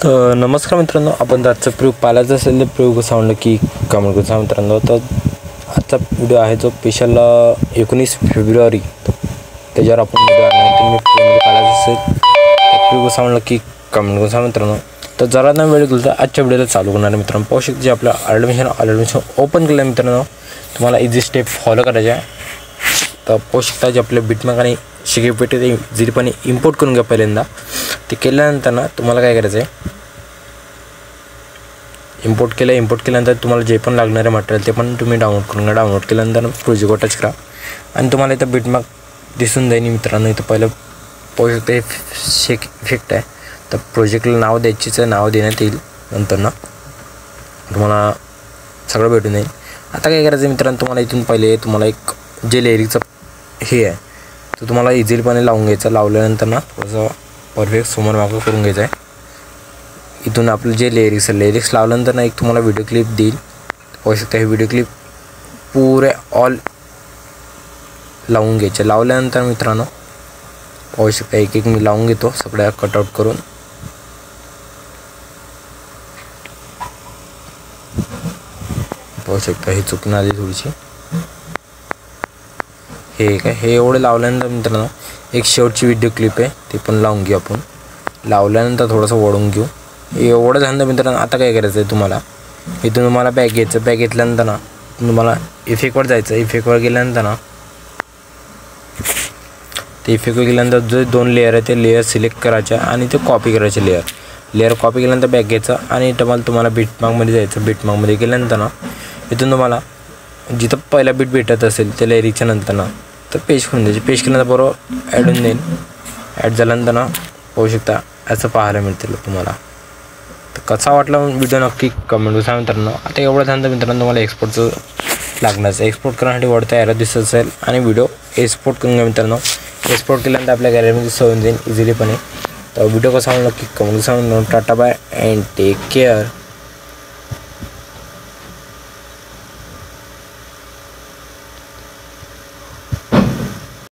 तर नमस्कार मित्रांनो, आपण आजचा प्रयोग पाहायचा असेल तर प्रयोग कसा आवडला की कमेंट करून सांगा मित्रांनो. तर आजचा व्हिडिओ आहे जो स्पेशल 19 फेब्रुवारी, त्याच्यावर आपण व्हिडिओ आहे. तुम्ही पाहायचा असेल तर प्रयोग कसा आवडला की कमेंट करून सांगा मित्रांनो. तर जरा ना वेळ गेला तर आजच्या व्हिडिओला चालू करणार आहे मित्रांनो. पाहू शकता जे आपलं ॲडमिशन ओपन केलं आहे मित्रांनो. तुम्हाला इझी स्टेप फॉलो करायचे आहे. तर पाहू शकता जे आपल्या बिटमॅक आणि शिकेपेटी ते इझिलीपणे इम्पोर्ट करून घ्या पहिल्यांदा. ते केल्यानंतर ना तुम्हाला काय करायचं आहे, इम्पोर्ट केल्यानंतर तुम्हाला जे पण लागणारे मटेरियल ते पण तुम्ही डाउनलोड करून घ्या. डाउनलोड केल्यानंतर प्रोजेक्ट टच करा आणि तुम्हाला इथं बिटमॅक दिसून जाईल मित्रांनो. इथं पहिलं पाहू शकता हे शेक इफेक्ट आहे. तर प्रोजेक्टला नाव द्यायचीच आहे, नाव देण्यात येईल. नंतर ना तुम्हाला सगळं भेटून जाईल. आता काय करायचं मित्रांनो, तुम्हाला इथून पहिले तुम्हाला एक जे लिरिक्सचं हे आहे तो तुम्हाला इझिलीपणे लावून घ्यायचं. लावल्यानंतर ना थोडंसं परफेक्ट समोर मागं करून घ्यायचं आहे. इथून आपलं जे लिरिक्स लावल्यानंतर ना एक तुम्हाला व्हिडिओ क्लिप देईल. पाहू शकता हे व्हिडिओ क्लिप पुरे ऑल लावून घ्यायचे. लावल्यानंतर मित्रांनो पाहू शकता एक मी लावून घेतो सगळ्या कटआउट करून. पाहू शकता हे चुकून आली थोडीशी. हे एवढे लावल्यानंतर मित्रांनो एक शेवटची व्हिडिओ क्लिप आहे ते पण लावून घेऊ आपण. लावल्यानंतर थोडंसं वळून घेऊ. एवढं झालं मित्रांनो. आता काय करायचं आहे तुम्हाला, इथून तुम्हाला बॅग घ्यायचं. बॅग घेतल्यानंतर ना तुम्हाला इफेक्टवर जायचं. इफेक्टवर गेल्यानंतर ना ते इफेक्टवर गेल्यानंतर जे 2 लेअर आहे ते लेअर सिलेक्ट करायचे आणि ते कॉपी करायचे. लेअर कॉपी केल्यानंतर बॅग घ्यायचं आणि तुम्हाला बिटमार्कमध्ये जायचं. बिटमार्कमध्ये गेल्यानंतर ना इथून तुम्हाला जिथं पहिला बीट भेटत असेल त्या लिरिक्सच्या नंतर ना तर पेस्ट करून द्यायचे. पेस्ट केल्यानंतर बरोबर ॲड होऊन जाईल. ॲड झाल्यानंतर ना पाहू शकता असं पाहायला मिळतील तुम्हाला. तर कसा वाटला व्हिडिओ नक्की कमेंट सांगा मित्रांनो. आता एवढं झालं मित्रांनो तुम्हाला एक्सपोर्टचं लागणार. एक्सपोर्ट करण्यासाठी वरती ॲरो दिसत असेल आणि व्हिडिओ एक्सपोर्ट करून घ्या मित्रांनो. एक्सपोर्ट केल्यानंतर आपल्या गॅलरीमध्ये सेव्ह होऊन जाईल इझिलीपणे. तर व्हिडिओ कसा आवडला नक्की कमेंट सांगा. Tata bye and take care.